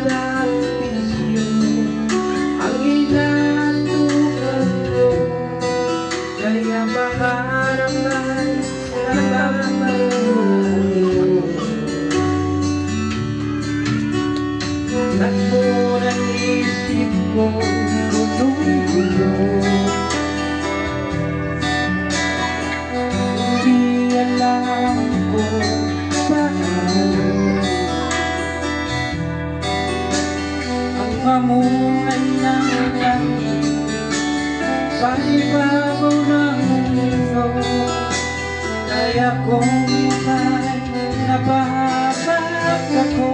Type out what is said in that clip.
sakripisyo ang inatukan ko, kaya pangarap ay napapalayo. Takbo ng isip ko, gulong-gulo, hindi alam ko paano ang mamuhay ng langit sa ibabaw ng mundo. Kaya kung ika'y napahamak ako,